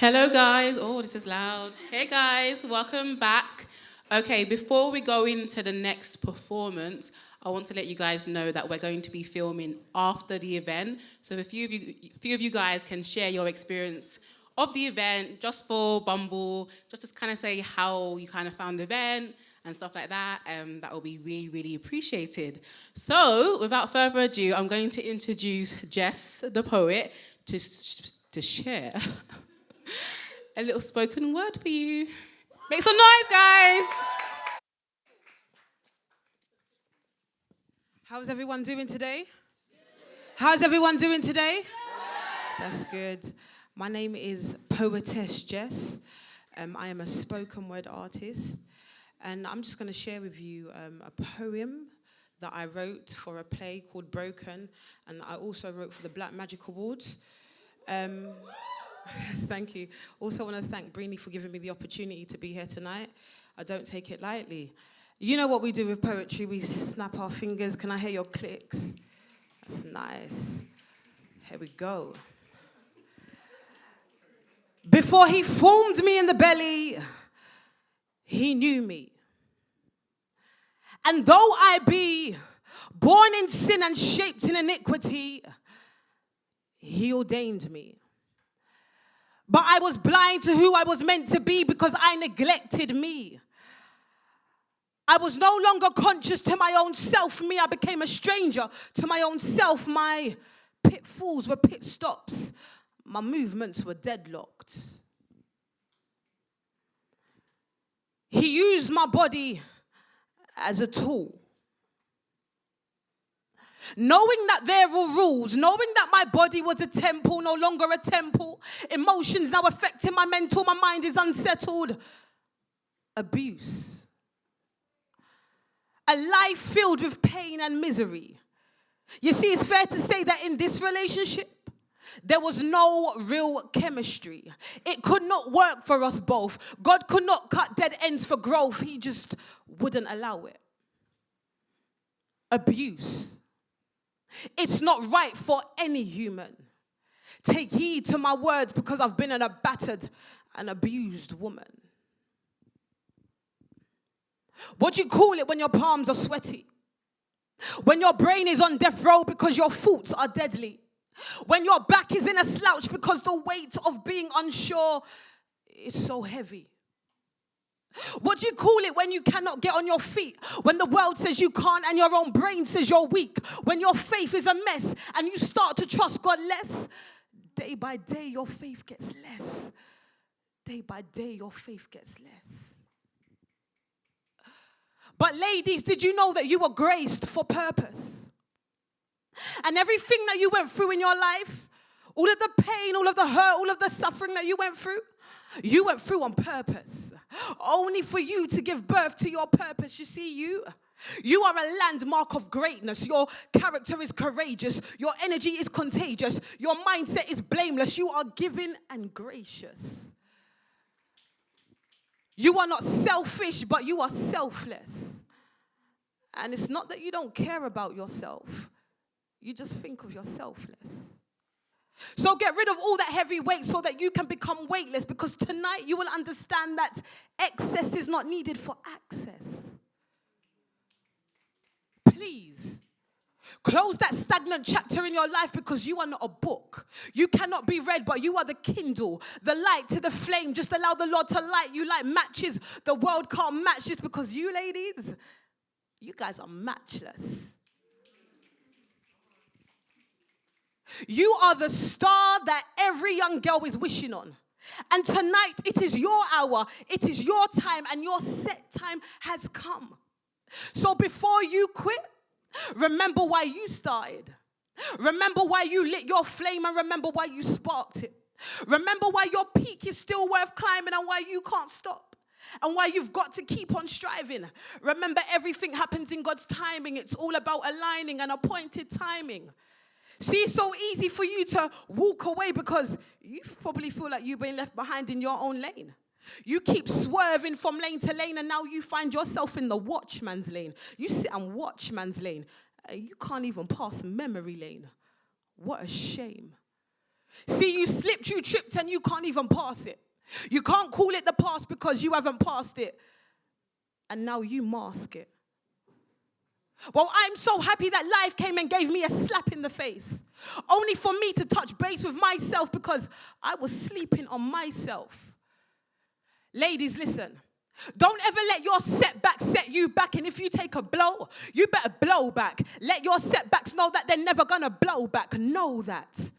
Hello, guys. Oh, this is loud. Hey, guys. Welcome back. Okay, before we go into the next performance, I want to let you guys know that we're going to be filming after the event. So if a few of you guys can share your experience of the event, just for Bumble, just to kind of say how you kind of found the event and stuff like that, that will be really, really appreciated. So without further ado, I'm going to introduce Jess, the poet, to share a little spoken word for you. Make some noise, guys. How's everyone doing today? How's everyone doing today? That's good. My name is Poetess Jess. I am a spoken word artist. And I'm just going to share with you a poem that I wrote for a play called Broken. And I also wrote for the Black Magic Awards. Thank you. Also want to thank Breeny for giving me the opportunity to be here tonight. I don't take it lightly. You know what we do with poetry, we snap our fingers. Can I hear your clicks? That's nice. Here we go. Before he formed me in the belly, he knew me. And though I be born in sin and shaped in iniquity, he ordained me. But I was blind to who I was meant to be because I neglected me. I was no longer conscious to my own self. Me, I became a stranger to my own self. My pitfalls were pit stops. My movements were deadlocked. He used my body as a tool. Knowing that there were rules, knowing that my body was a temple, no longer a temple, emotions now affecting my mental, my mind is unsettled. Abuse. A life filled with pain and misery. You see, it's fair to say that in this relationship, there was no real chemistry. It could not work for us both. God could not cut dead ends for growth. He just wouldn't allow it. Abuse. It's not right for any human. Take heed to my words because I've been a battered and abused woman. What do you call it when your palms are sweaty? When your brain is on death row because your thoughts are deadly? When your back is in a slouch because the weight of being unsure is so heavy? What do you call it when you cannot get on your feet? When the world says you can't and your own brain says you're weak? When your faith is a mess and you start to trust God less? Day by day, your faith gets less. Day by day, your faith gets less. But ladies, did you know that you were graced for purpose? And everything that you went through in your life, all of the pain, all of the hurt, all of the suffering that you went through on purpose. Only for you to give birth to your purpose. You see, you are a landmark of greatness. Your character is courageous. Your energy is contagious. Your mindset is blameless. You are giving and gracious. You are not selfish, but you are selfless. And it's not that you don't care about yourself. You just think of yourself less. So get rid of all that heavy weight so that you can become weightless, because tonight you will understand that excess is not needed for access. Please, close that stagnant chapter in your life because you are not a book. You cannot be read, but you are the Kindle, the light to the flame. Just allow the Lord to light you like matches. The world can't match this because you ladies, you guys are matchless. You are the star that every young girl is wishing on. And tonight, it is your hour, it is your time, and your set time has come. So before you quit, remember why you started. Remember why you lit your flame, and remember why you sparked it. Remember why your peak is still worth climbing and why you can't stop. And why you've got to keep on striving. Remember, everything happens in God's timing. It's all about aligning and appointed timing. See, it's so easy for you to walk away because you probably feel like you've been left behind in your own lane. You keep swerving from lane to lane, and now you find yourself in the watchman's lane. You sit and watchman's lane. You can't even pass memory lane. What a shame. See, you slipped, you tripped, and you can't even pass it. You can't call it the past because you haven't passed it. And now you mask it. Well, I'm so happy that life came and gave me a slap in the face, only for me to touch base with myself because I was sleeping on myself. Ladies, listen. Don't ever let your setbacks set you back. And if you take a blow, you better blow back. Let your setbacks know that they're never going to blow back. Know that.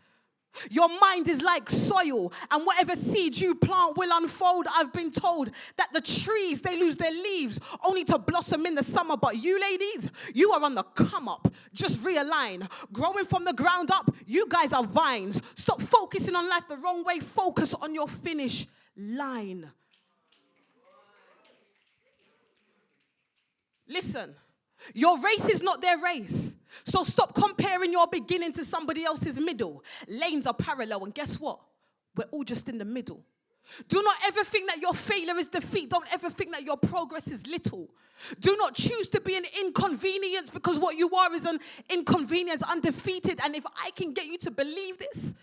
Your mind is like soil, and whatever seeds you plant will unfold. I've been told that the trees, they lose their leaves only to blossom in the summer. But you ladies, you are on the come up. Just realign. Growing from the ground up, you guys are vines. Stop focusing on life the wrong way. Focus on your finish line. Listen, your race is not their race. So stop comparing your beginning to somebody else's middle. Lanes are parallel, and guess what? We're all just in the middle. Do not ever think that your failure is defeat. Don't ever think that your progress is little. Do not choose to be an inconvenience, because what you are is an inconvenience, undefeated. And if I can get you to believe this,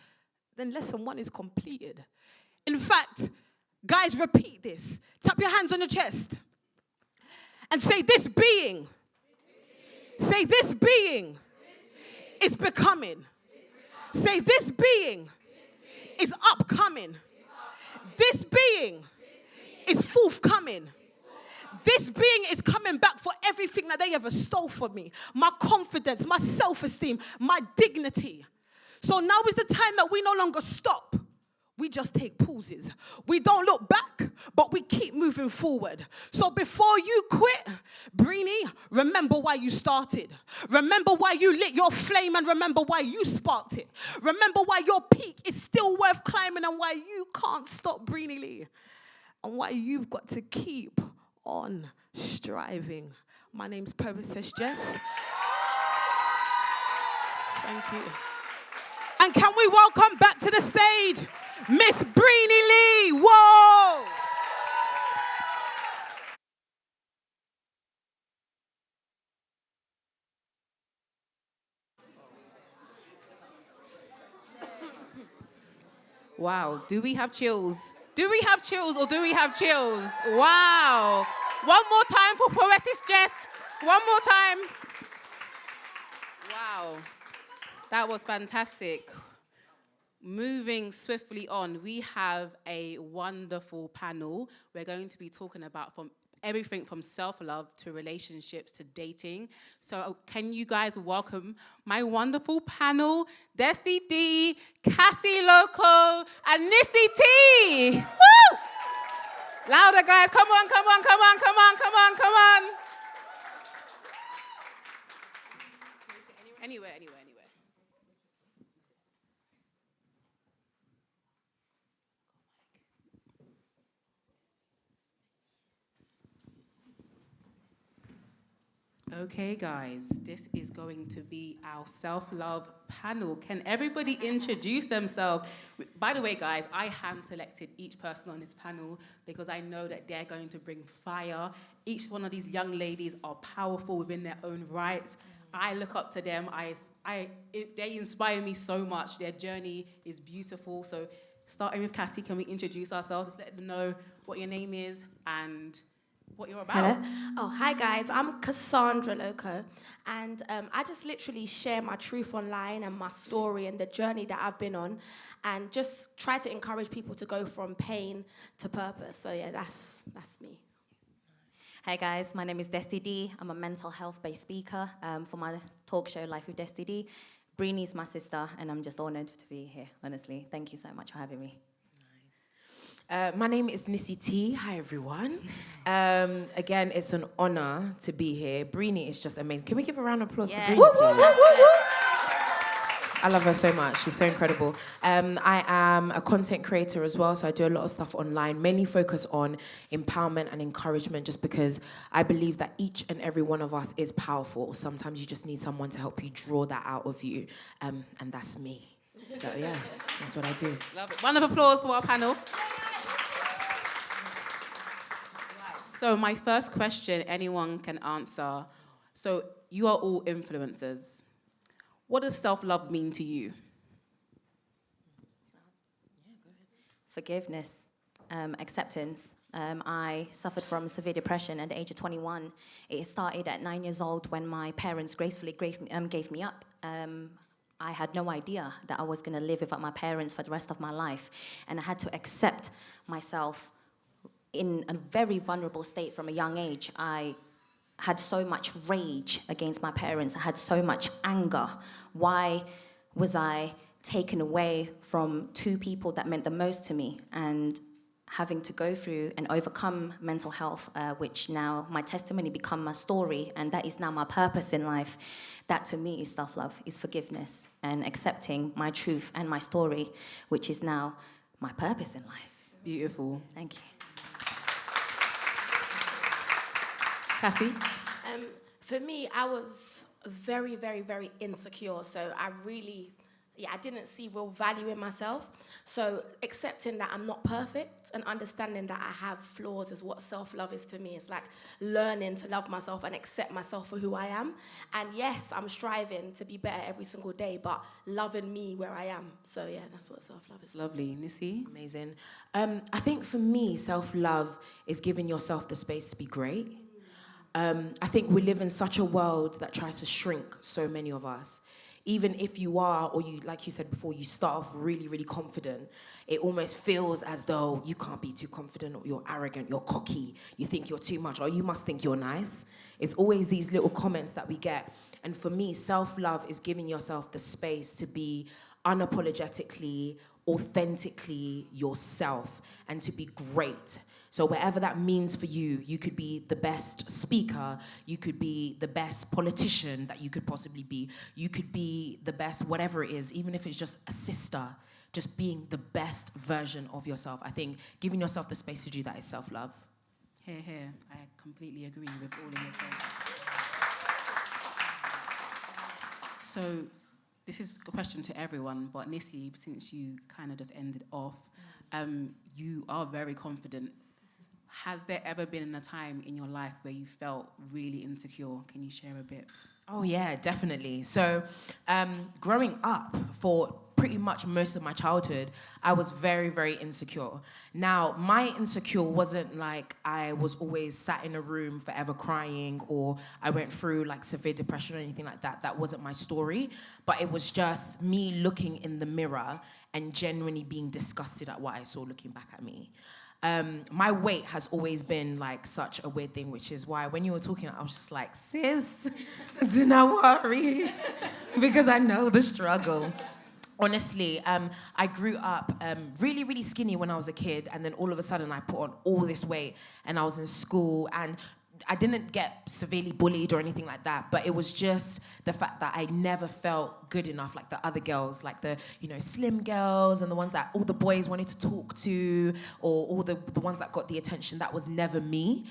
then lesson 1 is completed. In fact, guys, repeat this. Tap your hands on your chest and say, this being. Say, this being is becoming. Say, this being is upcoming. This being is forthcoming. This being is coming back for everything that they ever stole from me. My confidence, my self-esteem, my dignity. So now is the time that we no longer stop. We just take pauses. We don't look back, but we keep moving forward. So before you quit, Breeny, remember why you started. Remember why you lit your flame, and remember why you sparked it. Remember why your peak is still worth climbing, and why you can't stop, Breeny Lee. And why you've got to keep on striving. My name's Panelist Jess. Thank you. And can we welcome back to the stage Miss Breeny Lee? Whoa! Wow, do we have chills? Do we have chills, or do we have chills? Wow. One more time for Poetic Jess. One more time. Wow. That was fantastic. Moving swiftly on, we have a wonderful panel. We're going to be talking about everything from self-love to relationships to dating. So can you guys welcome my wonderful panel, Desti D, Cassie Loco, and Nissy T. Woo! Louder, guys. Come on, come on, come on, come on, come on, come on. Anywhere. Okay, guys, this is going to be our self-love panel. Can everybody introduce themselves? By the way, guys, I hand-selected each person on this panel because I know that they're going to bring fire. Each one of these young ladies are powerful within their own right. I look up to them. They inspire me so much. Their journey is beautiful. So starting with Cassie, can we introduce ourselves? Just let them know what your name is and what you're about. Hello. Oh, hi guys. I'm Cassandra Loco, and I just literally share my truth online and my story and the journey that I've been on, and just try to encourage people to go from pain to purpose. So yeah, that's me. Hey guys, my name is Desti D. I'm a mental health-based speaker for my talk show Life with Desti D. Breeny's my sister, and I'm just honored to be here, honestly. Thank you so much for having me. My name is Nissy T. Hi, everyone. Again, it's an honor to be here. Breeny is just amazing. Can we give a round of applause to Breeny, please? I love her so much. She's so incredible. I am a content creator as well, so I do a lot of stuff online, mainly focus on empowerment and encouragement, just because I believe that each and every one of us is powerful. Sometimes you just need someone to help you draw that out of you, and that's me. So yeah, that's what I do. Love it. Round of applause for our panel. So my first question, anyone can answer. So you are all influencers. What does self-love mean to you? Forgiveness, acceptance. I suffered from severe depression at the age of 21. It started at 9 years old when my parents gracefully gave me up. I had no idea that I was going to live without my parents for the rest of my life. And I had to accept myself in a very vulnerable state from a young age. I had so much rage against my parents. I had so much anger. Why was I taken away from two people that meant the most to me? And having to go through and overcome mental health, which now my testimony become my story, and that is now my purpose in life. That to me is self-love, is forgiveness, and accepting my truth and my story, which is now my purpose in life. Beautiful. Thank you. Cassie? For me, I was very, very, very insecure. So I didn't see real value in myself. So accepting that I'm not perfect and understanding that I have flaws is what self-love is to me. It's like learning to love myself and accept myself for who I am. And yes, I'm striving to be better every single day, but loving me where I am. So yeah, that's what self-love is. Lovely. Nisi? Amazing. I think for me, self-love is giving yourself the space to be great. I think we live in such a world that tries to shrink so many of us. Even if you are, or you, like you said before, you start off really, really confident, it almost feels as though you can't be too confident, or you're arrogant, you're cocky, you think you're too much, or you must think you're nice. It's always these little comments that we get. And for me, self-love is giving yourself the space to be unapologetically, authentically yourself, and to be great. So whatever that means for you, you could be the best speaker, you could be the best politician that you could possibly be, you could be the best whatever it is, even if it's just a sister, just being the best version of yourself. I think giving yourself the space to do that is self-love. Here. I completely agree with all of your points. So this is a question to everyone, but Nisi, since you kind of just ended off, you are very confident. Has there ever been a time in your life where you felt really insecure? Can you share a bit? Oh yeah, definitely. So growing up, for pretty much most of my childhood, I was very, very insecure. Now, my insecure wasn't like I was always sat in a room forever crying, or I went through like severe depression or anything like that. That wasn't my story. But it was just me looking in the mirror and genuinely being disgusted at what I saw looking back at me. My weight has always been like such a weird thing, which is why when you were talking, I was just like, sis, do not worry, because I know the struggle. Honestly, I grew up really, really skinny when I was a kid, and then all of a sudden I put on all this weight, and I was in school, and I didn't get severely bullied or anything like that, but it was just the fact that I never felt good enough like the other girls, like the, slim girls and the ones that all the boys wanted to talk to, or all the ones that got the attention. That was never me.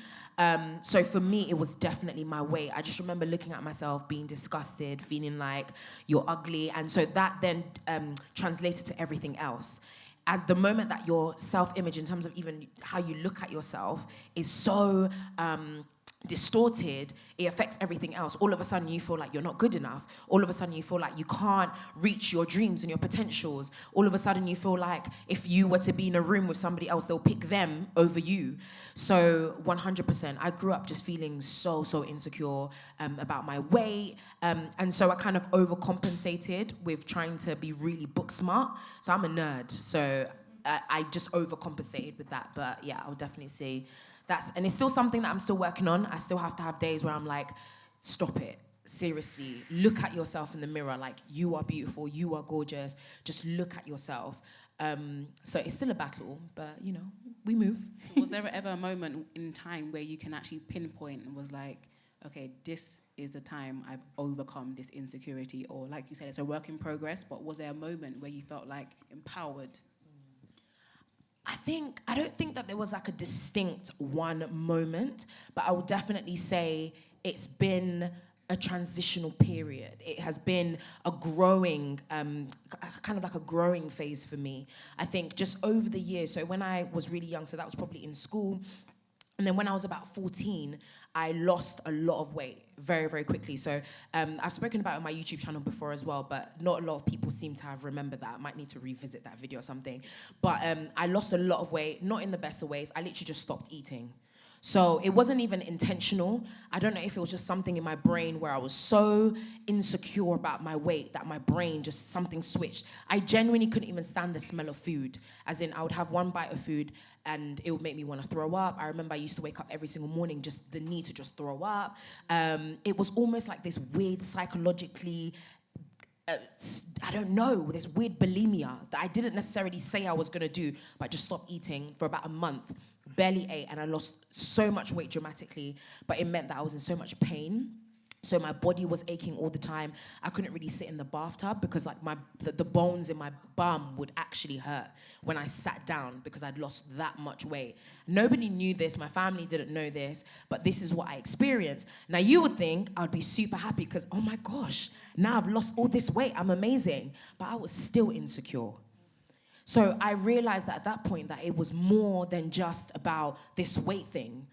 So for me, it was definitely my weight. I just remember looking at myself, being disgusted, feeling like you're ugly. And so that then translated to everything else. At the moment that your self-image, in terms of even how you look at yourself, is so distorted, it affects everything else. All of a sudden you feel like you're not good enough. All of a sudden you feel like you can't reach your dreams and your potentials. All of a sudden you feel like if you were to be in a room with somebody else, they'll pick them over you. So 100%, I grew up just feeling so insecure about my weight. And so I kind of overcompensated with trying to be really book smart. So I'm a nerd. So I just overcompensated with that. But yeah, I would definitely say and it's still something that I'm still working on. I still have to have days where I'm like, stop it. Seriously, look at yourself in the mirror. Like, you are beautiful, you are gorgeous. Just look at yourself. So it's still a battle, but we move. Was there ever a moment in time where you can actually pinpoint and was like, okay, this is the time I've overcome this insecurity? Or like you said, it's a work in progress, but was there a moment where you felt like empowered? I don't think that there was like a distinct one moment, but I would definitely say it's been a transitional period. It has been a growing, kind of like a growing phase for me. I think just over the years, so when I was really young, so that was probably in school, And then when I was about 14, I lost a lot of weight very, very quickly. So I've spoken about it on my YouTube channel before as well, but not a lot of people seem to have remembered that. I might need to revisit that video or something. But I lost a lot of weight, not in the best of ways. I literally just stopped eating. So it wasn't even intentional. I don't know if it was just something in my brain where I was so insecure about my weight that my brain just something switched. I genuinely couldn't even stand the smell of food. As in, I would have one bite of food and it would make me want to throw up. I remember I used to wake up every single morning, just the need to just throw up. It was almost like this weird psychologically, I don't know, this weird bulimia that I didn't necessarily say I was going to do, but I just stopped eating for about a month, barely ate, and I lost so much weight dramatically, but it meant that I was in so much pain. So my body was aching all the time. I couldn't really sit in the bathtub because like the bones in my bum would actually hurt when I sat down because I'd lost that much weight. Nobody knew this. My family didn't know this, but this is what I experienced. Now you would think I'd be super happy because, oh my gosh, now I've lost all this weight. I'm amazing. But I was still insecure. So I realized that at that point that it was more than just about this weight thing.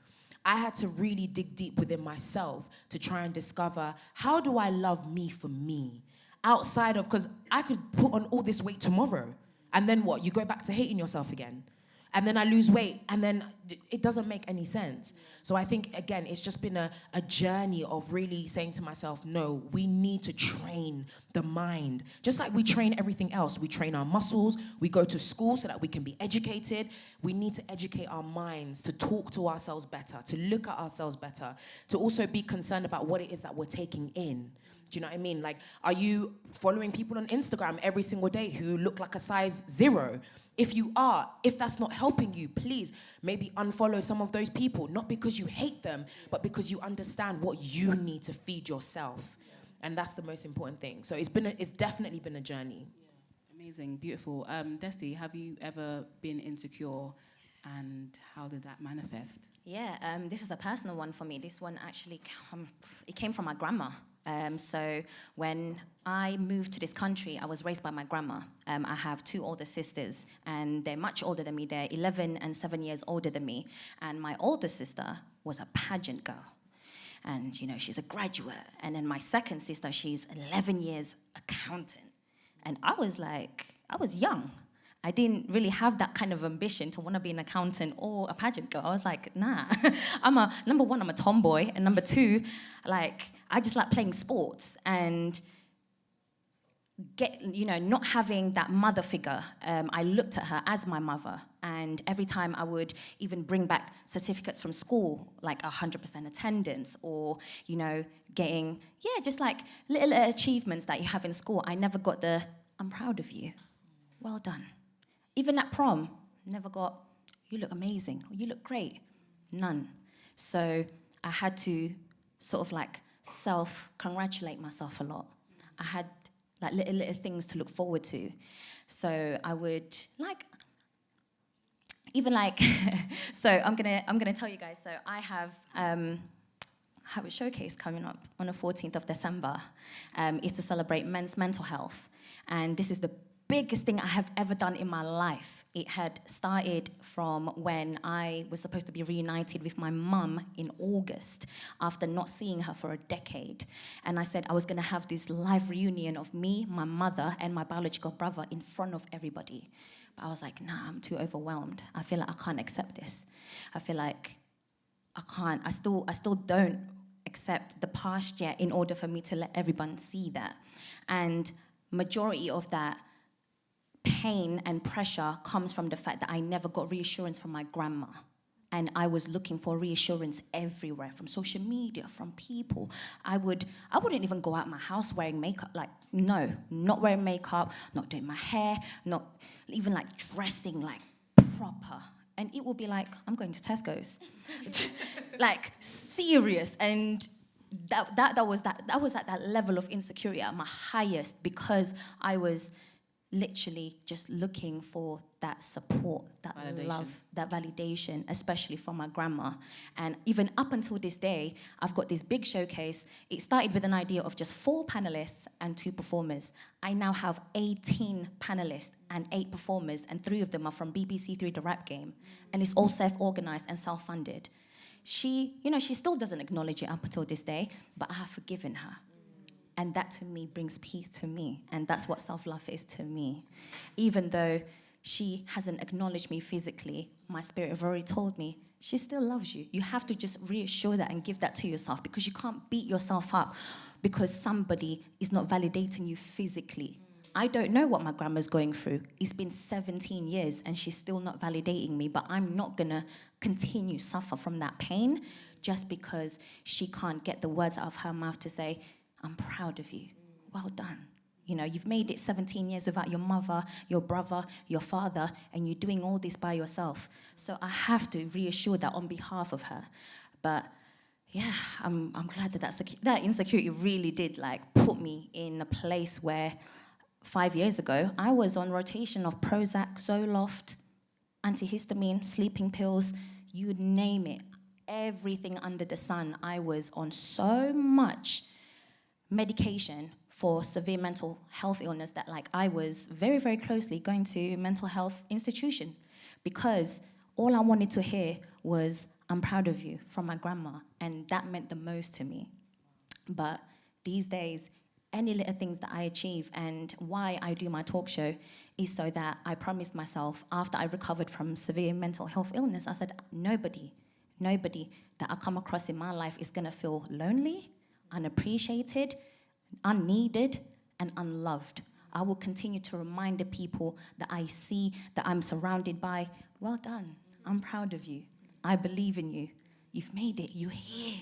I had to really dig deep within myself to try and discover, how do I love me for me? Outside of, because I could put on all this weight tomorrow, and then what? You go back to hating yourself again. And then I lose weight, and then it doesn't make any sense. So I think, again, it's just been a journey of really saying to myself, no, we need to train the mind. Just like we train everything else. We train our muscles. We go to school so that we can be educated. We need to educate our minds to talk to ourselves better, to look at ourselves better, to also be concerned about what it is that we're taking in. Do you know what I mean? Like, are you following people on Instagram every single day who look like a size 0? If you are, if that's not helping you, please maybe unfollow some of those people, not because you hate them, but because you understand what you need to feed yourself. And that's the most important thing. So it's definitely been a journey. Yeah. Amazing, beautiful. Desi, have you ever been insecure, and how did that manifest? Yeah, this is a personal one for me. This one actually it came from my grandma. So when I moved to this country, I was raised by my grandma. I have 2 older sisters, and they're much older than me. They're 11 and 7 years older than me. And my older sister was a pageant girl. And, you know, she's a graduate. And then my second sister, she's 11 years accountant. And I was young. I didn't really have that kind of ambition to want to be an accountant or a pageant girl. I was like, nah. Number one, I'm a tomboy. And number 2, like, I just like playing sports and not having that mother figure. I looked at her as my mother. And every time I would even bring back certificates from school, like 100% attendance or, getting, just like little achievements that you have in school. I never got the, I'm proud of you. Well done. Even at prom, never got, you look amazing, or you look great. None. So I had to sort of like self-congratulate myself a lot. I had like little things to look forward to. So I would so I'm gonna tell you guys, so I have a showcase coming up on the 14th of December. It's to celebrate men's mental health. And this is the biggest thing I have ever done in my life. It had started from when I was supposed to be reunited with my mum in August after not seeing her for a decade. And I said I was going to have this live reunion of me, my mother, and my biological brother in front of everybody. But I was like, nah, I'm too overwhelmed. I feel like I can't accept this. I feel like I can't. I still don't accept the past yet in order for me to let everyone see that. And majority of that pain and pressure comes from the fact that I never got reassurance from my grandma. And I was looking for reassurance everywhere, from social media, from people. I wouldn't even go out my house wearing makeup. Like, no, not wearing makeup, not doing my hair, not even like dressing like proper. And it would be like, I'm going to Tesco's. Like, serious. And that was at that level of insecurity at my highest, because I was literally just looking for that support, that love, that validation, especially from my grandma. And even up until this day, I've got this big showcase. It started with an idea of just 4 panelists and 2 performers. I now have 18 panelists and 8 performers, and 3 of them are from BBC 3 The Rap Game. And it's all self-organized and self-funded. she still doesn't acknowledge it up until this day, but I have forgiven her. And that to me brings peace to me. And that's what self-love is to me. Even though she hasn't acknowledged me physically, my spirit have already told me, she still loves you. You have to just reassure that and give that to yourself, because you can't beat yourself up because somebody is not validating you physically. I don't know what my grandma's going through. It's been 17 years and she's still not validating me, but I'm not gonna continue suffer from that pain just because she can't get the words out of her mouth to say, I'm proud of you. Well done. You know, you've made it 17 years without your mother, your brother, your father, and you're doing all this by yourself. So I have to reassure that on behalf of her. But yeah, I'm glad that insecurity really did put me in a place where 5 years ago, I was on rotation of Prozac, Zoloft, antihistamine, sleeping pills, you name it. Everything under the sun. I was on so much medication for severe mental health illness that I was very, very closely going to a mental health institution, because all I wanted to hear was, I'm proud of you, from my grandma. And that meant the most to me. But these days, any little things that I achieve, and why I do my talk show is so that I promised myself, after I recovered from severe mental health illness, I said, nobody that I come across in my life is gonna feel lonely, unappreciated, unneeded, and unloved. I will continue to remind the people that I see, that I'm surrounded by, well done, I'm proud of you, I believe in you, you've made it, you're here.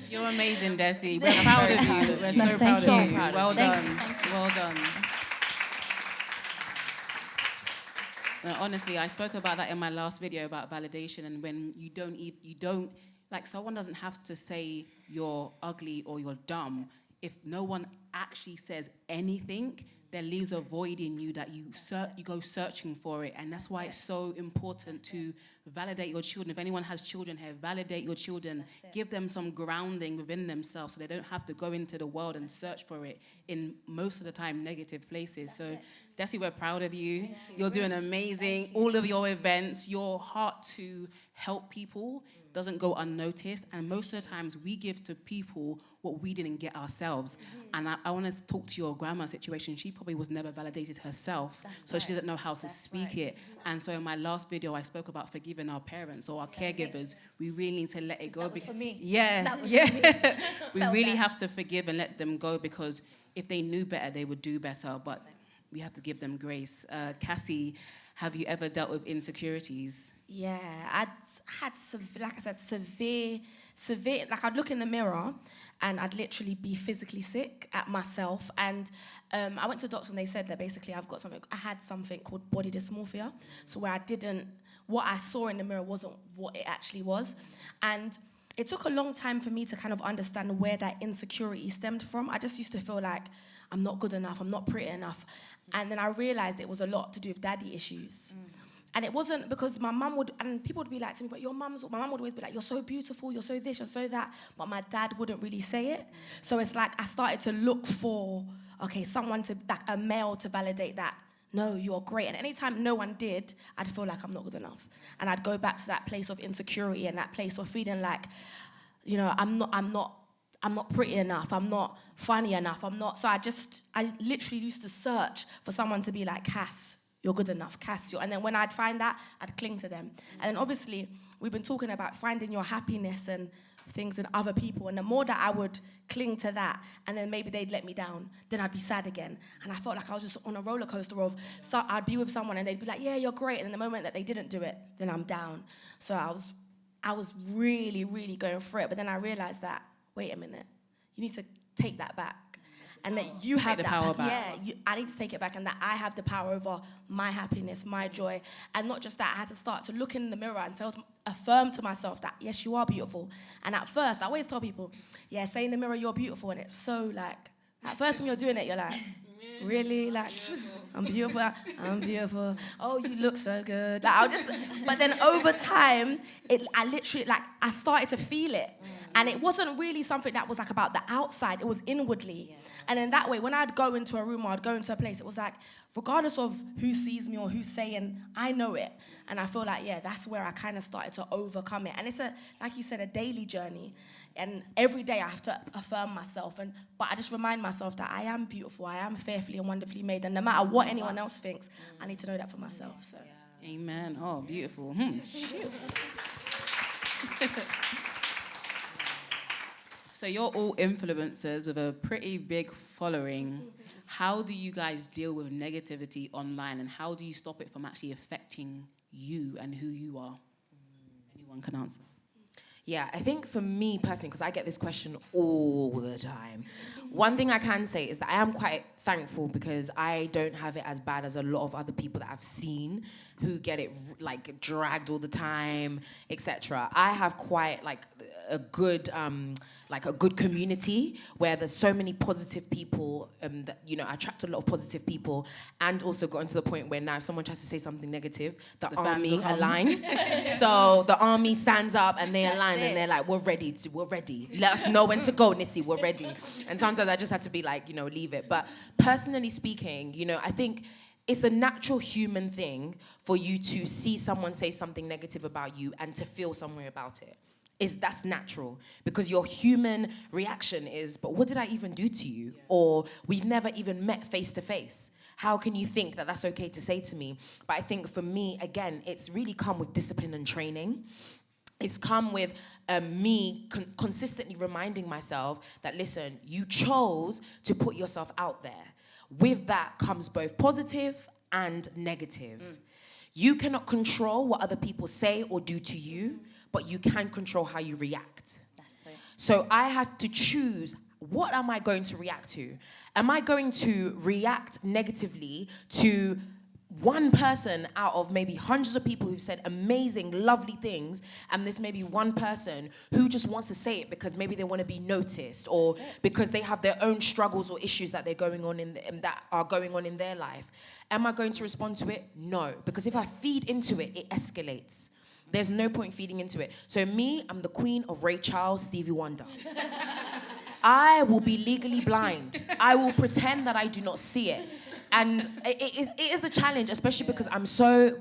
You're amazing, Desi. We're proud of you. We're so proud of you. Well done. Well done. No, honestly, I spoke about that in my last video about validation, and when you don't, someone doesn't have to say you're ugly or you're dumb. If no one actually says anything, there leaves a void in you that you go searching for it. And that's why it's so important to validate your children. If anyone has children here, validate your children. Give them some grounding within themselves so they don't have to go into the world and search for it in most of the time negative places. So Desi, we're proud of you. You're doing amazing. All of your events, your heart to help people doesn't go unnoticed. And most of the times we give to people what we didn't get ourselves. And I want to talk to your grandma's situation. She probably was never validated herself, she doesn't know how to speak it. And so in my last video, I spoke about forgiving our parents or our caregivers. We really need to let it go. That was for me. Yeah, That was yeah. for me. We really have to forgive and let them go, because if they knew better, they would do better. But we have to give them grace. Cassie, have you ever dealt with insecurities? Yeah, I'd had, severe, I'd look in the mirror and I'd literally be physically sick at myself. And I went to the doctor and they said that basically I had something called body dysmorphia. So where what I saw in the mirror wasn't what it actually was. And it took a long time for me to kind of understand where that insecurity stemmed from. I just used to feel like I'm not good enough, I'm not pretty enough. And then I realized it was a lot to do with daddy issues. And it wasn't because my mum and people would be like to me, but my mum would always be like, you're so beautiful, you're so this, you're so that. But my dad wouldn't really say it. So it's like I started to look for, someone a male to validate that. No, you're great. And anytime no one did, I'd feel like I'm not good enough. And I'd go back to that place of insecurity and that place of feeling like, I'm not pretty enough, I'm not funny enough, so I literally used to search for someone to be like, Cass, you're good enough, Cass, and then when I'd find that, I'd cling to them. And then obviously, we've been talking about finding your happiness and things in other people, and the more that I would cling to that, and then maybe they'd let me down, then I'd be sad again. And I felt like I was just on a roller coaster of, so I'd be with someone and they'd be like, yeah, you're great, and in the moment that they didn't do it, then I'm down. So I was really, really going for it, but then I realized that, wait a minute, you need to take that back. And that you have the power back. Yeah, I need to take it back, and that I have the power over my happiness, my joy. And not just that, I had to start to look in the mirror and affirm to myself that, yes, you are beautiful. And at first, I always tell people, yeah, say in the mirror, you're beautiful. And it's so at first when you're doing it, you're like, really? I'm beautiful, I'm beautiful. Oh, you look so good. But then over time, I started to feel it. And it wasn't really something that was like about the outside, it was inwardly. And in that way, when I'd go into a room or I'd go into a place, it was like, regardless of who sees me or who's saying, I know it. And I feel like, that's where I kind of started to overcome it. And it's like you said, a daily journey. And every day I have to affirm myself. But I just remind myself that I am beautiful, I am fearfully and wonderfully made. And no matter what anyone else thinks, I need to know that for myself. So. Amen. Oh, beautiful. So you're all influencers with a pretty big following. How do you guys deal with negativity online, and how do you stop it from actually affecting you and who you are? Anyone can answer. Yeah, I think for me personally, because I get this question all the time, one thing I can say is that I am quite thankful because I don't have it as bad as a lot of other people that I've seen who get it like dragged all the time, etc. I have quite like a good community where there's so many positive people that, you know, I attract a lot of positive people, and also gotten to the point where now if someone tries to say something negative, the army align. So the army stands up and they align and they're like, we're ready. Let us know when to go, Nissy, we're ready. And sometimes I just have to be like, you know, leave it. But personally speaking, you know, I think it's a natural human thing for you to see someone say something negative about you and to feel some way about it. That's natural, because your human reaction is, but what did I even do to you? Yeah. Or we've never even met face to face. How can you think that that's okay to say to me? But I think for me, again, it's really come with discipline and training. It's come with me consistently reminding myself that, listen, you chose to put yourself out there. With that comes both positive and negative. You cannot control what other people say or do to you, but you can control how you react. So I have to choose, what am I going to react to? Am I going to react negatively to one person out of maybe hundreds of people who've said amazing, lovely things, and there's maybe one person who just wants to say it because maybe they want to be noticed, or because they have their own struggles or issues that they're going on that are going on in their life? Am I going to respond to it? No, because if I feed into it, it escalates. There's no point feeding into it. So me, I'm the queen of Ray Charles, Stevie Wonder. I will be legally blind. I will pretend that I do not see it. And it is a challenge, especially because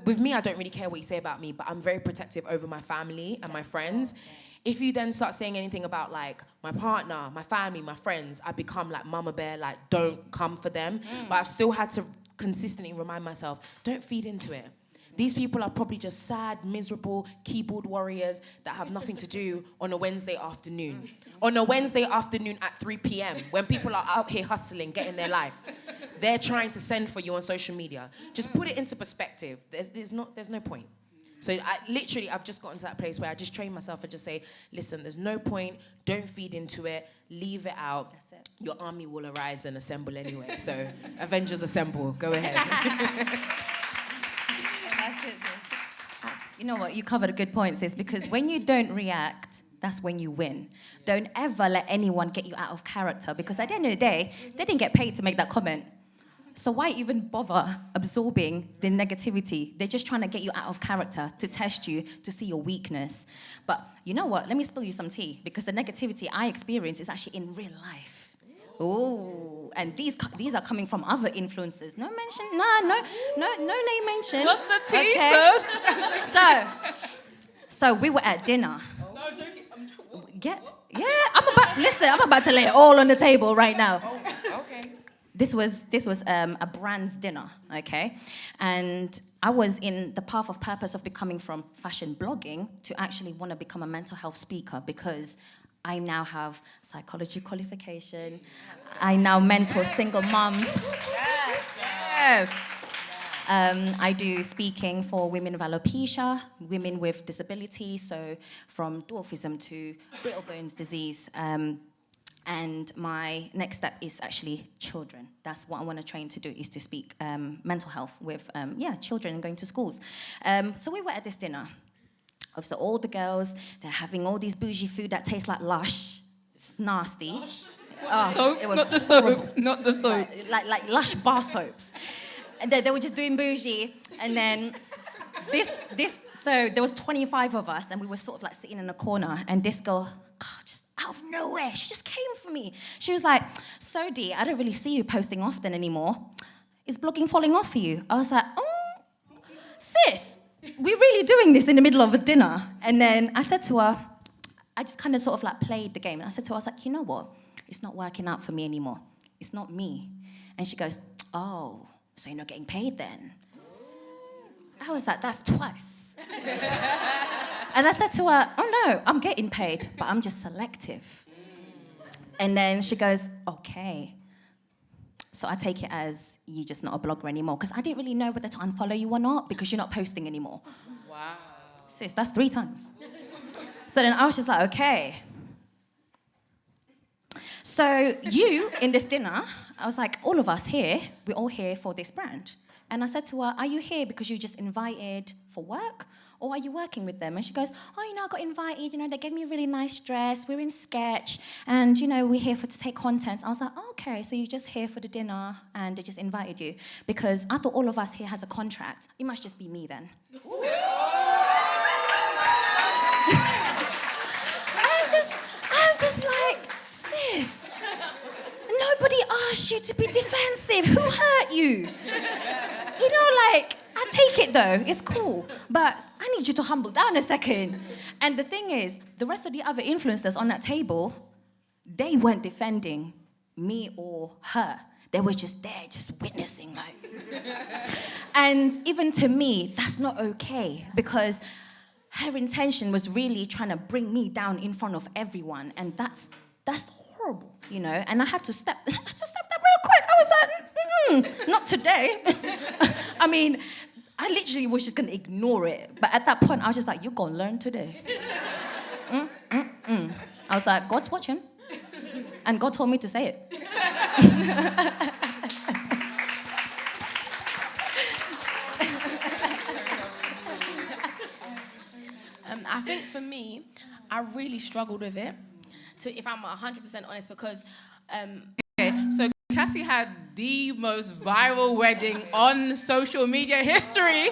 with me, I don't really care what you say about me, but I'm very protective over my family and my friends. If you then start saying anything about like my partner, my family, my friends, I become like mama bear, like don't come for them. But I've still had to consistently remind myself, don't feed into it. These people are probably just sad, miserable keyboard warriors that have nothing to do on a Wednesday afternoon. On a Wednesday afternoon at 3 p.m. when people are out here hustling, getting their life. They're trying to send for you on social media. Just put it into perspective. There's no point. So I've just gotten to that place where I just train myself and just say, listen, there's no point. Don't feed into it. Leave it out. That's it. Your army will arise and assemble anyway. So Avengers assemble. Go ahead. You know what? You covered a good point, sis, because when you don't react, that's when you win. Don't ever let anyone get you out of character, because at the end of the day, they didn't get paid to make that comment. So why even bother absorbing the negativity? They're just trying to get you out of character, to test you, to see your weakness. But you know what? Let me spill you some tea, because the negativity I experience is actually in real life. Oh, and these are coming from other influencers. No mention, no name mention. What's the tea, okay. sis? So we were at dinner. No, I'm joking. I'm about to lay it all on the table right now. Oh, okay. This was a brand's dinner, okay? And I was in the path of purpose of becoming from fashion blogging to actually want to become a mental health speaker, because I now have psychology qualification. I now mentor single moms. Yes. I do speaking for women with alopecia, women with disabilities, so from dwarfism to brittle bones disease. And my next step is actually children. That's what I want to train to do, is to speak mental health with children and going to schools. So we were at this dinner. Obviously, all the girls, they're having all these bougie food that tastes like Lush. It's nasty. Soap? Not the soap. Not the soap. Like Lush bar soaps. And they were just doing bougie. And then so there was 25 of us, and we were sort of like sitting in a corner, and this girl, God, just out of nowhere, she just came for me. She was like, so Dee, I don't really see you posting often anymore. Is blogging falling off for you? I was like, oh, sis, we're really doing this in the middle of a dinner. And then I said to her, I just kind of sort of like played the game. And I said to her, I was like, you know what? It's not working out for me anymore. It's not me. And she goes, oh, so you're not getting paid then? I was like, that's twice. And I said to her, oh no, I'm getting paid, but I'm just selective. And then she goes, okay. So I take it as you're just not a blogger anymore, because I didn't really know whether to unfollow you or not, because you're not posting anymore. Wow. Sis, that's 3 times. So then I was just like, okay. So you, in this dinner, I was like, all of us here, we're all here for this brand. And I said to her, are you here because you just invited for work? Or are you working with them? And she goes, oh, I got invited, they gave me a really nice dress, we're in sketch, and, we're here to take content. I was like, oh, okay, so you're just here for the dinner, and they just invited you. Because I thought all of us here has a contract. It must just be me then. I'm just like, sis, nobody asked you to be defensive. Who hurt you? I take it though, it's cool. But I need you to humble down a second. And the thing is, the rest of the other influencers on that table, they weren't defending me or her. They were just there, just witnessing, And even to me, that's not okay, because her intention was really trying to bring me down in front of everyone, and that's horrible, And I had to step that real quick. I was like, not today. I mean, I literally was just gonna ignore it, but at that point, I was just like, you're gonna learn today. I was like, God's watching, and God told me to say it. I think for me, I really struggled with it, if I'm 100% honest, because... Okay, so Cassie had the most viral wedding on social media history.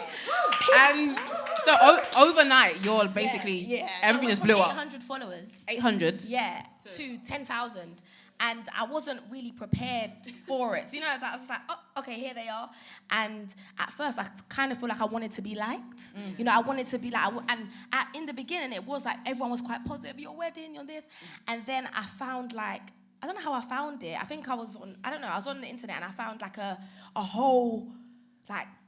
And so overnight, you're basically, everything just blew up. 800 followers. 800? Yeah, to 10,000. And I wasn't really prepared for it. So, I was just like, oh, okay, here they are. And at first, I kind of feel like I wanted to be liked. I wanted to be like, in the beginning, it was like everyone was quite positive. Your wedding, you're this. And then I found I don't know how I found it. I think I was on the internet and I found a whole,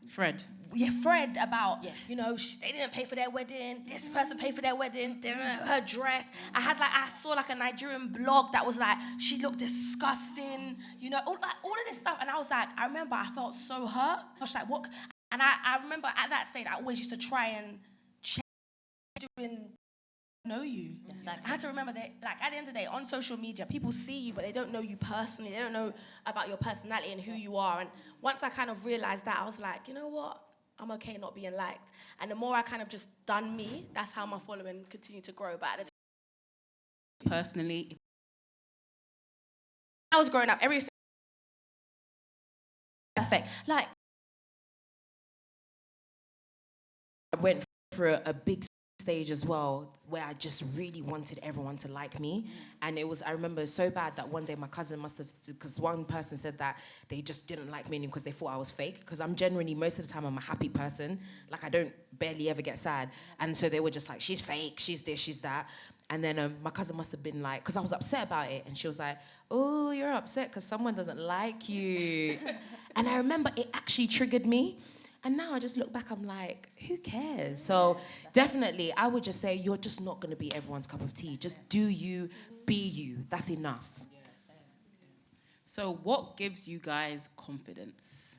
Fred. Yeah, Fred about, they didn't pay for their wedding, this person paid for their wedding, her dress. I saw a Nigerian blog that was she looked disgusting, all of this stuff. And I was like, I remember I felt so hurt. I was like, what? And I remember at that stage, I always used to try and check doing know you. Exactly. I had to remember that, at the end of the day, on social media, people see you, but they don't know you personally. They don't know about your personality and who you are. And once I kind of realized that, I was like, you know what? I'm okay not being liked. And the more I kind of just done me, that's how my following continued to grow. But at the Personally, I was growing up, everything perfect. I went through a big stage as well where I just really wanted everyone to like me, and I remember so bad that one day my cousin must have, because one person said that they just didn't like me because they thought I was fake, because I'm generally, most of the time, I'm a happy person. I don't barely ever get sad, and so they were just like, she's fake, she's this, she's that. And then my cousin must have been like, because I was upset about it, and she was like, oh, you're upset because someone doesn't like you. And I remember it actually triggered me. And now I just look back, I'm like, who cares? So definitely, I would just say, you're just not going to be everyone's cup of tea. Just do you, be you. That's enough. so what gives you guys confidence?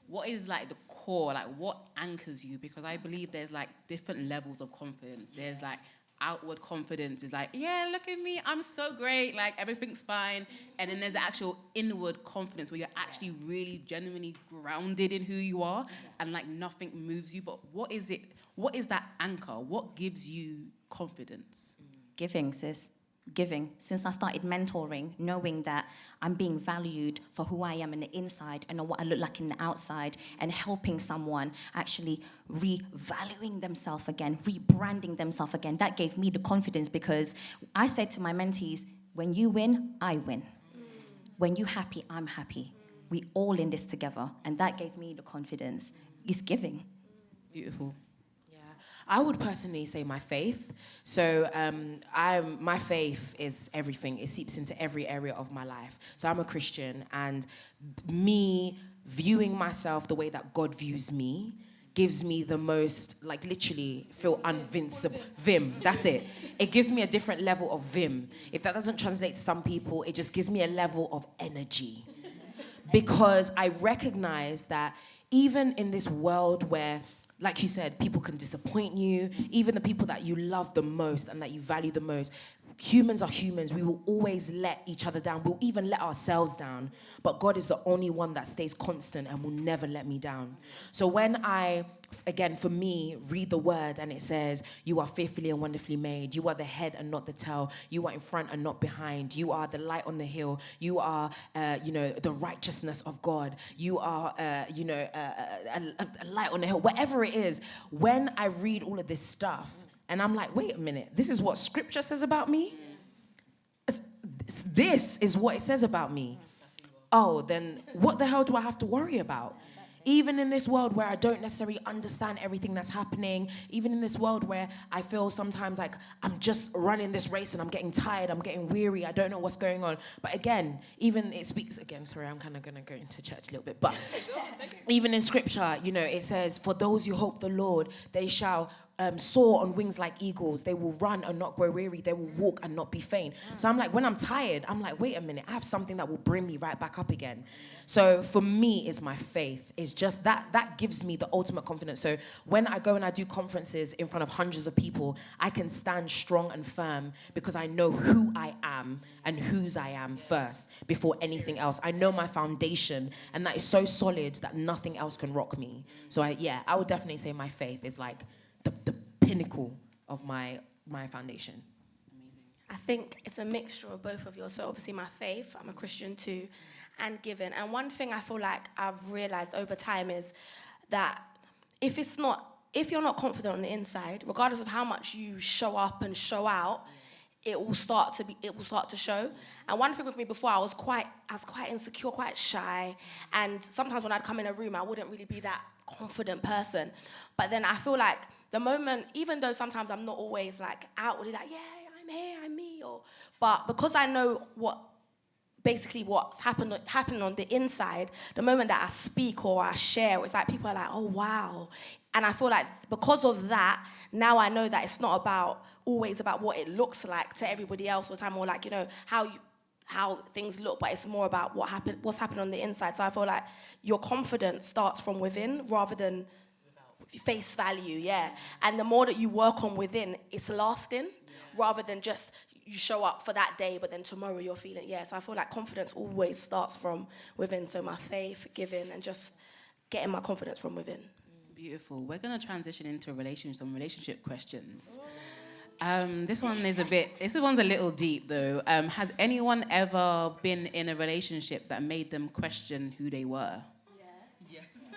What is the core, what anchors you? Because I believe there's different levels of confidence. There's outward confidence is yeah, look at me, I'm so great, everything's fine. And then there's actual inward confidence where you're actually really genuinely grounded in who you are, and nothing moves you. But what is it? What is that anchor? What gives you confidence? Giving, sis. giving. Since I started mentoring, knowing that I'm being valued for who I am in the inside and not what I look like in the outside, and helping someone actually revaluing themselves again, rebranding themselves again, that gave me the confidence, because I said to my mentees, when you win, I win. When you're happy, I'm happy. We all in this together. And that gave me the confidence. It's giving. Beautiful. I would personally say my faith. So my faith is everything. It seeps into every area of my life. So I'm a Christian, and me viewing myself the way that God views me gives me the most, like, literally feel invincible. Vim, that's it. It gives me a different level of vim. If that doesn't translate to some people, it just gives me a level of energy. Because I recognize that even in this world where, like you said, people can disappoint you, even the people that you love the most and that you value the most, humans are humans. We will always let each other down. We'll even let ourselves down. But God is the only one that stays constant and will never let me down. So when I, again, for me, read the word and it says, you are fearfully and wonderfully made. You are the head and not the tail. You are in front and not behind. You are the light on the hill. You are, the righteousness of God. You are, a light on the hill. Whatever it is, when I read all of this stuff, and I'm like, wait a minute, this is what scripture says about me? This is what it says about me. Oh, then what the hell do I have to worry about? Even in this world where I don't necessarily understand everything that's happening, even in this world where I feel sometimes like I'm just running this race and I'm getting tired, I'm getting weary, I don't know what's going on. But again, even it speaks, again, sorry, I'm kind of going to go into church a little bit, but even in scripture, it says, for those who hope the Lord, they shall soar on wings like eagles. They will run and not grow weary. They will walk and not be faint. So I'm like, when I'm tired, I'm like, wait a minute, I have something that will bring me right back up again. So for me, is my faith. It's just that gives me the ultimate confidence. So when I go and I do conferences in front of hundreds of people, I can stand strong and firm because I know who I am and whose I am first before anything else. I know my foundation, and that is so solid that nothing else can rock me. So I would definitely say my faith is like the pinnacle of my foundation. Amazing. I think it's a mixture of both of yours. So obviously my faith, I'm a Christian too, and giving. And one thing I feel like I've realized over time is that if you're not confident on the inside, regardless of how much you show up and show out, it will start to show. And one thing with me before, I was quite insecure, quite shy, and sometimes when I'd come in a room, I wouldn't really be that confident person. But then I feel like the moment, even though sometimes I'm not always like outwardly like, yeah, I'm here, I'm me, but because I know what's happening on the inside, the moment that I speak or I share, it's like people are like, oh wow. And I feel like because of that, now I know that it's not always about what it looks like to everybody else all the time, or like, how things look, but it's more about what's happening on the inside. So I feel like your confidence starts from within rather than face value, yeah. And the more that you work on within, it's lasting rather than just you show up for that day, but then tomorrow you're feeling, So I feel like confidence always starts from within. So my faith, giving, and just getting my confidence from within. Beautiful. We're going to transition into some relationship questions. This one's a little deep though. Has anyone ever been in a relationship that made them question who they were? Yeah. Yes.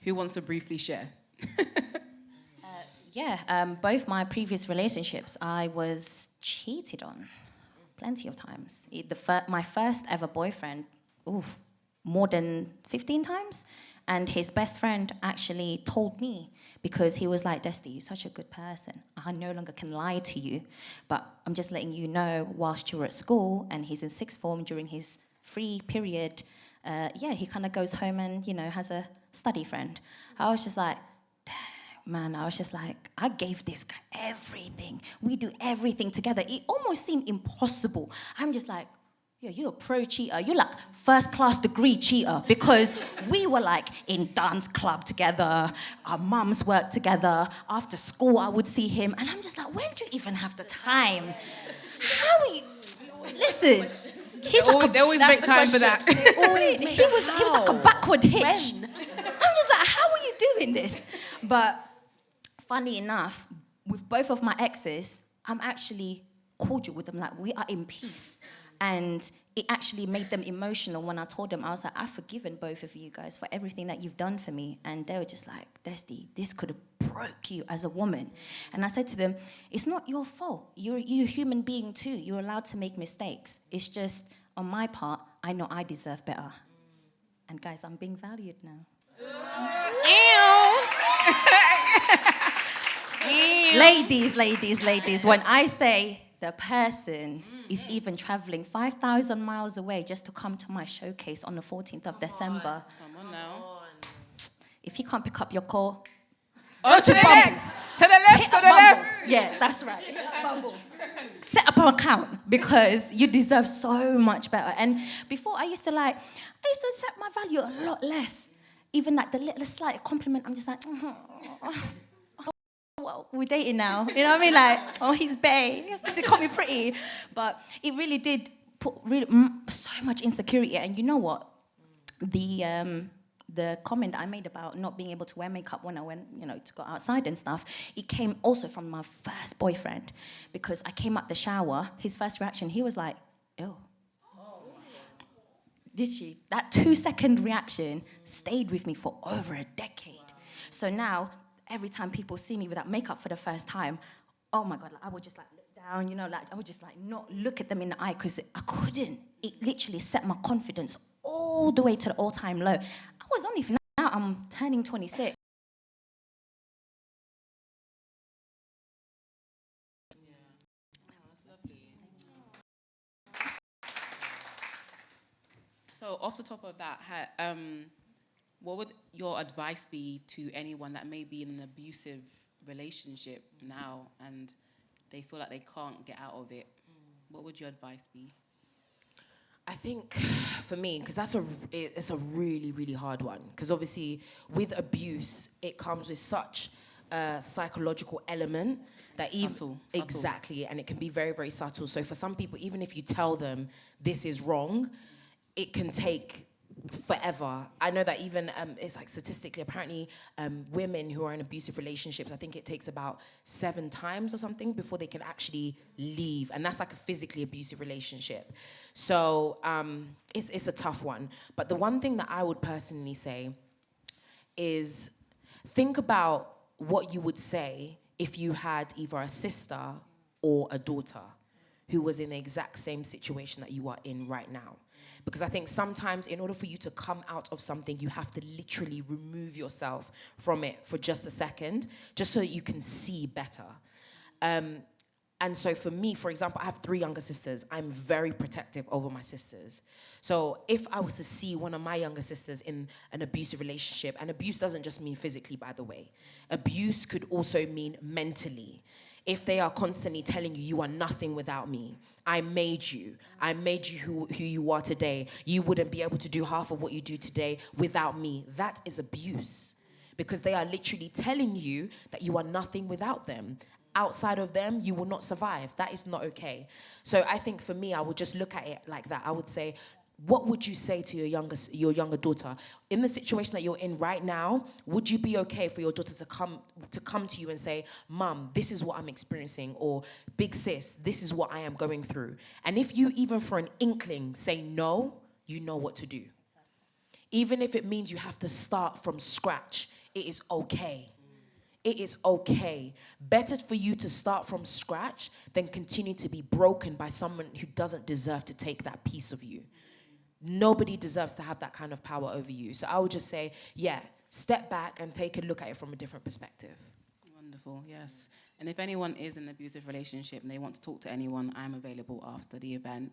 Who wants to briefly share? Both my previous relationships, I was cheated on plenty of times. My first ever boyfriend, more than 15 times. And his best friend actually told me, because he was like, Desti, you're such a good person. I no longer can lie to you, but I'm just letting you know, whilst you're at school and he's in sixth form during his free period, he kind of goes home and, has a study friend. I was just like, man, I gave this guy everything. We do everything together. It almost seemed impossible. I'm just like, yeah, you're a pro cheater. You're like first class degree cheater, because we were like in dance club together. Our mums worked together. After school, I would see him. And I'm just like, where do you even have the time? Listen. They always make time for that. He was like a backward hitch. I'm just like, how are you doing this? But funny enough, with both of my exes, I'm actually cordial with them, like we are in peace. And it actually made them emotional when I told them, I was like, I've forgiven both of you guys for everything that you've done for me. And they were just like, Desti, this could have broke you as a woman. And I said to them, it's not your fault. You're a human being too. You're allowed to make mistakes. It's just, on my part, I know I deserve better. And guys, I'm being valued now. Ladies, when I say the person is even traveling 5,000 miles away just to come to my showcase on the 14th of December. Come on now. If you can't pick up your call, Oh, to the left. To the left, to the left. Yeah, that's right. Bumble. Set up an account because you deserve so much better. And before I used to set my value a lot less. Even like the little slight compliment, I'm just like, well, we're dating now. You know what I mean? Like, oh, he's bae. Because he called me pretty. But it really did put so much insecurity. And you know what? The comment that I made about not being able to wear makeup when I went, to go outside and stuff, it came also from my first boyfriend. Because I came out the shower, his first reaction, he was like, ew. That 2-second reaction stayed with me for over a decade. So now, every time people see me without makeup for the first time, oh my God, I would just look down, I would just not look at them in the eye because I couldn't. It literally set my confidence all the way to the all-time low. I was only, now I'm turning 26. So off the top of that, what would your advice be to anyone that may be in an abusive relationship now and they feel like they can't get out of it? What would your advice be? I think for me, because it's a really, really hard one. Because obviously with abuse, it comes with such a psychological element that Subtle. Exactly, and it can be very, very subtle. So for some people, even if you tell them this is wrong, it can take forever. I know that even it's like statistically, apparently, women who are in abusive relationships, I think it takes about 7 times or something before they can actually leave, and that's like a physically abusive relationship. So it's a tough one. But the one thing that I would personally say is think about what you would say if you had either a sister or a daughter who was in the exact same situation that you are in right now. Because I think sometimes in order for you to come out of something, you have to literally remove yourself from it for just a second, just so that you can see better. And so for me, for example, I have 3 younger sisters. I'm very protective over my sisters. So if I was to see one of my younger sisters in an abusive relationship, and abuse doesn't just mean physically, by the way. Abuse could also mean mentally. If they are constantly telling you, you are nothing without me. I made you who you are today. You wouldn't be able to do half of what you do today without me. That is abuse. Because they are literally telling you that you are nothing without them. Outside of them, you will not survive. That is not okay. So I think for me, I would just look at it like that. I would say, what would you say to your younger daughter? In the situation that you're in right now, would you be okay for your daughter to come to you and say, Mum, this is what I'm experiencing, or big sis, this is what I am going through? And if you even for an inkling say no, you know what to do. Even if it means you have to start from scratch, it is okay. It is okay. Better for you to start from scratch than continue to be broken by someone who doesn't deserve to take that piece of you. Nobody deserves to have that kind of power over you. So I would just say, step back and take a look at it from a different perspective. Wonderful, yes. And if anyone is in an abusive relationship and they want to talk to anyone, I'm available after the event.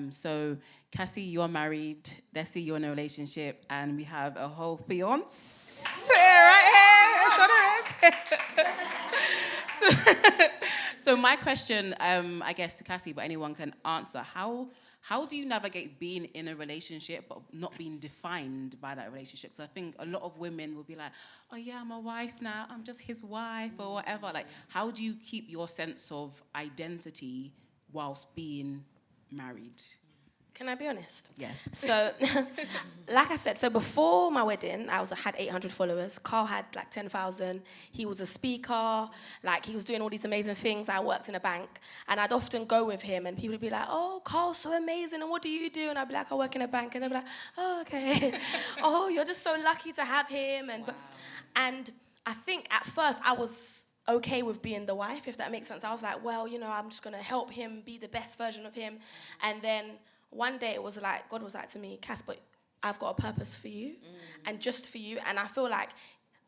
So Cassie, you're married. Desi, you're in a relationship. And we have a whole fiance right here. Shut her up. So my question, I guess to Cassie, but anyone can answer, how do you navigate being in a relationship but not being defined by that relationship? So I think a lot of women will be like, oh yeah, I'm a wife now, I'm just his wife or whatever. Like, how do you keep your sense of identity whilst being married? Can I be honest? Yes. So, like I said, so before my wedding, I had 800 followers. Carl had like 10,000. He was a speaker. Like, he was doing all these amazing things. I worked in a bank. And I'd often go with him, and people would be like, oh, Carl's so amazing, and what do you do? And I'd be like, I work in a bank. And they'd be like, oh, okay. Oh, you're just so lucky to have him. And I think at first I was okay with being the wife, if that makes sense. I was like, well, I'm just going to help him be the best version of him. And then one day it was like, God was like to me, Cass, but I've got a purpose for you and just for you. And I feel like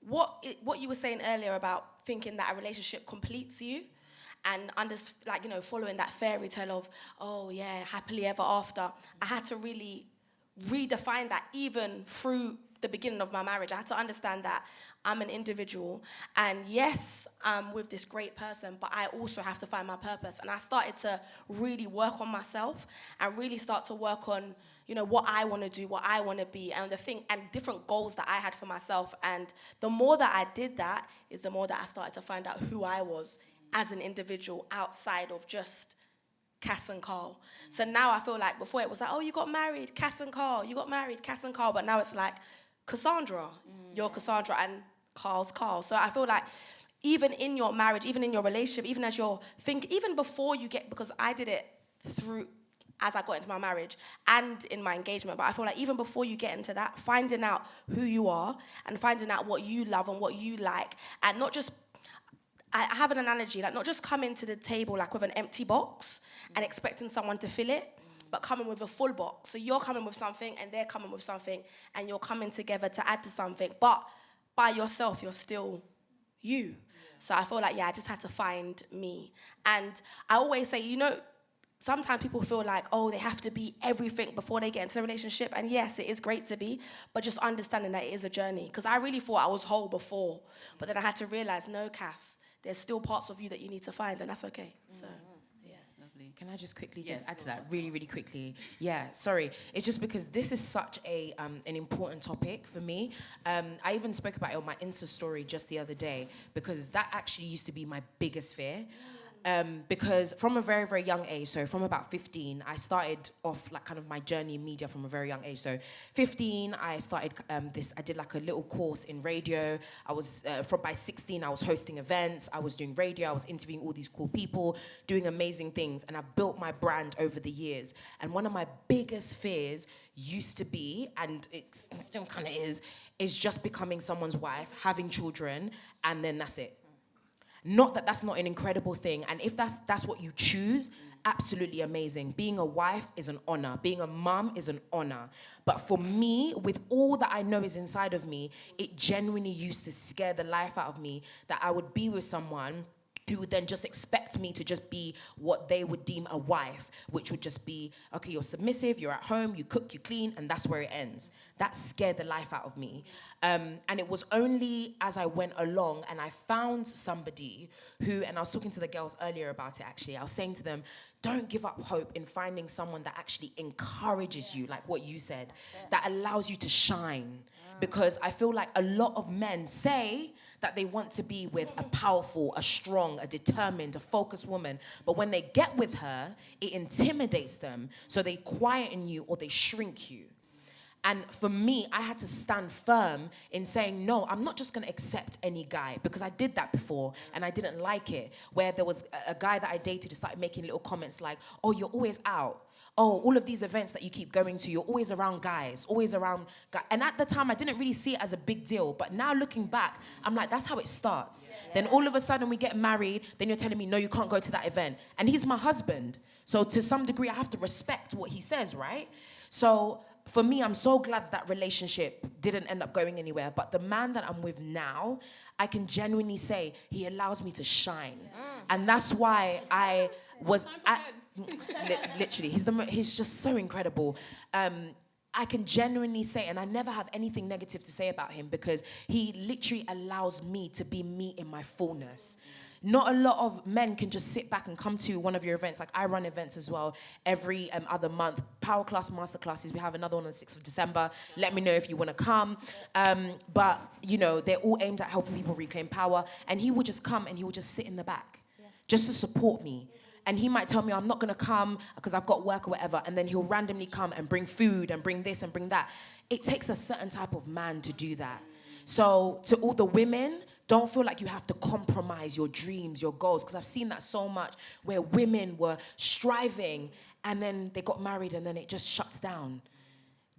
what you were saying earlier about thinking that a relationship completes you and following that fairy tale of, oh yeah, happily ever after, I had to really redefine that even through the beginning of my marriage. I had to understand that I'm an individual, and yes, I'm with this great person, but I also have to find my purpose. And I started to really work on myself and really start to work on, what I want to do, what I want to be, and different goals that I had for myself. And the more that I did that is the more that I started to find out who I was as an individual outside of just Cass and Carl. So now I feel like before it was like, oh, you got married, Cass and Carl. You got married, Cass and Carl. But now it's like, Cassandra, you're Cassandra, and Carl's Carl. So I feel like even in your marriage, even in your relationship, even as you're thinking, even before you get, because I did it through as I got into my marriage and in my engagement, but I feel like even before you get into that, finding out who you are and finding out what you love and what you like, and not just, I have an analogy, like not just coming to the table like with an empty box and expecting someone to fill it, but coming with a full box. So you're coming with something and they're coming with something, and you're coming together to add to something. But by yourself, you're still you. Yeah. So I feel like, I just had to find me. And I always say, sometimes people feel like, oh, they have to be everything before they get into a relationship. And yes, it is great to be, but just understanding that it is a journey. Because I really thought I was whole before. But then I had to realize, no, Cass, there's still parts of you that you need to find, and that's okay. So. Can I just quickly add to that really, really quickly? Yeah, sorry. It's just because this is such an important topic for me. I even spoke about it on my Insta story just the other day, because that actually used to be my biggest fear. Because from a very, very young age, so from about 15, I started off like kind of my journey in media from a very young age. So 15, I started I did like a little course in radio. I was, by 16, I was hosting events. I was doing radio. I was interviewing all these cool people, doing amazing things. And I've built my brand over the years. And one of my biggest fears used to be, and it still kind of is just becoming someone's wife, having children, and then that's it. Not that that's not an incredible thing, and if that's what you choose, absolutely amazing. Being a wife is an honor. Being a mum is an honor. But for me, with all that I know is inside of me, it genuinely used to scare the life out of me that I would be with someone who would then just expect me to just be what they would deem a wife, which would just be, okay, you're submissive, you're at home, you cook, you clean, and that's where it ends. That scared the life out of me. And it was only as I went along and I found somebody who, and I was talking to the girls earlier about it actually, I was saying to them, don't give up hope in finding someone that actually encourages you, like what you said, that allows you to shine. Because I feel like a lot of men say that they want to be with a powerful, a strong, a determined, a focused woman. But when they get with her, it intimidates them. So they quieten you or they shrink you. And for me, I had to stand firm in saying, no, I'm not just going to accept any guy, because I did that before and I didn't like it, where there was a guy that I dated who started making little comments like, oh, you're always out. Oh, all of these events that you keep going to, you're always around guys, always around guys. And at the time, I didn't really see it as a big deal. But now looking back, I'm like, that's how it starts. Yeah. Then all of a sudden we get married, then you're telling me, no, you can't go to that event. And he's my husband. So to some degree, I have to respect what he says, right? So for me, I'm so glad that relationship didn't end up going anywhere. But the man that I'm with now, I can genuinely say he allows me to shine. And that's why I was literally, he's just so incredible. I can genuinely say, and I never have anything negative to say about him, because he literally allows me to be me in my fullness. Not a lot of men can just sit back and come to one of your events. Like I run events as well every other month. Power class, master classes. We have another one on the 6th of December. Let me know if you want to come. But, they're all aimed at helping people reclaim power. And he would just come and he would just sit in the back just to support me. and he might tell me I'm not gonna come because I've got work or whatever, and then he'll randomly come and bring food and bring this and bring that. It takes a certain type of man to do that. So to all the women, don't feel like you have to compromise your dreams, your goals, because I've seen that so much where women were striving and then they got married and then it just shuts down.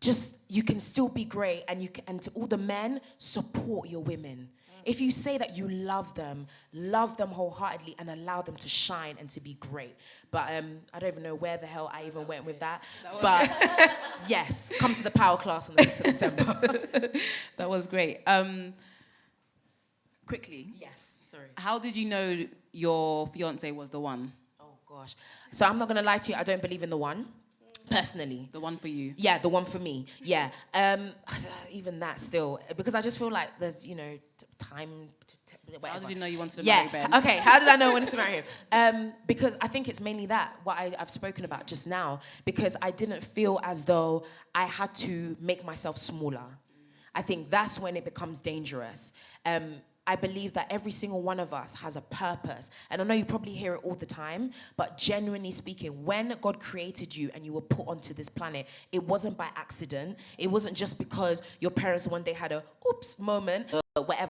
Just, you can still be great, and to all the men, support your women. If you say that you love them wholeheartedly and allow them to shine and to be great. But I don't even know where the hell I even went with that. But yes, come to the power class on the 6th of December. That was great. Quickly. Yes, sorry. How did you know your fiance was the one? Oh gosh. So I'm not gonna lie to you, I don't believe in the one. Personally. The one for you? Yeah, the one for me. Yeah. Even that still, because I just feel like there's, time. Whatever. How did you know you wanted to marry Ben? Okay, how did I know I wanted to marry him? Because I think it's mainly that, what I've spoken about just now, because I didn't feel as though I had to make myself smaller. I think that's when it becomes dangerous. I believe that every single one of us has a purpose. And I know you probably hear it all the time, but genuinely speaking, when God created you and you were put onto this planet, it wasn't by accident. It wasn't just because your parents one day had a oops moment, whatever,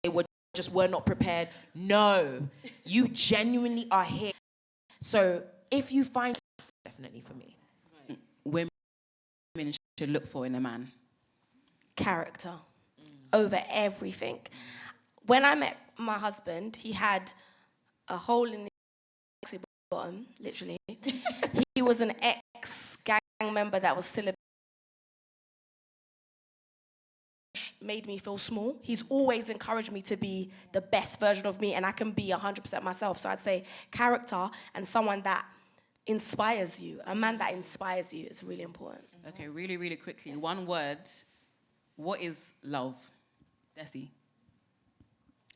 they were not prepared. No, you genuinely are here. So if you find, definitely for me. Women should look for in a man. Character over everything. When I met my husband, he had a hole in his bottom, literally. He was an ex-gang member that was still made me feel small. He's always encouraged me to be the best version of me, and I can be 100% myself. So I'd say character and someone that inspires you. A man that inspires you is really important. Okay, really, really quickly. One word. What is love? Desi.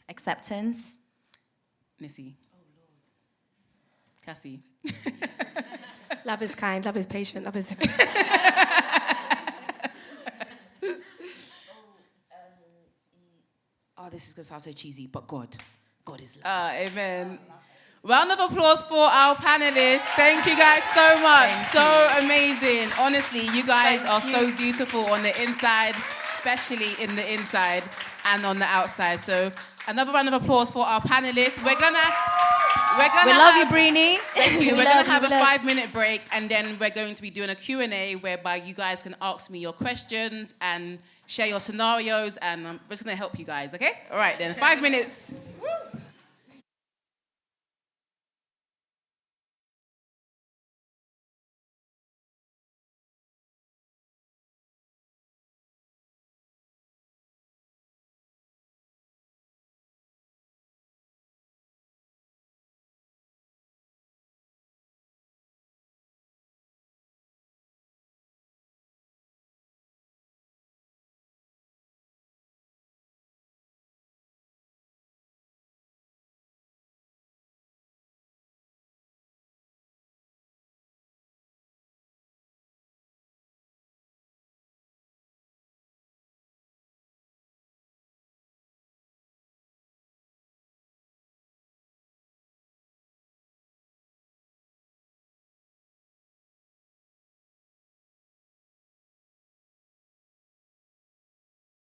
Acceptance. Nissy. Oh, Lord. Cassie. Love is kind, love is patient, love is... Oh, this is going to sound so cheesy, but God is love. Amen. Round of applause for our panelists. Thank you guys so much. So amazing. Honestly, you guys are so beautiful on the inside, especially in the inside and on the outside. So another round of applause for our panelists. We love you, Breeny. Thank you. We're going to have a 5-minute break, and then we're going to be doing a Q&A whereby you guys can ask me your questions and share your scenarios, and I'm just going to help you guys, okay? All right, then. 5 minutes.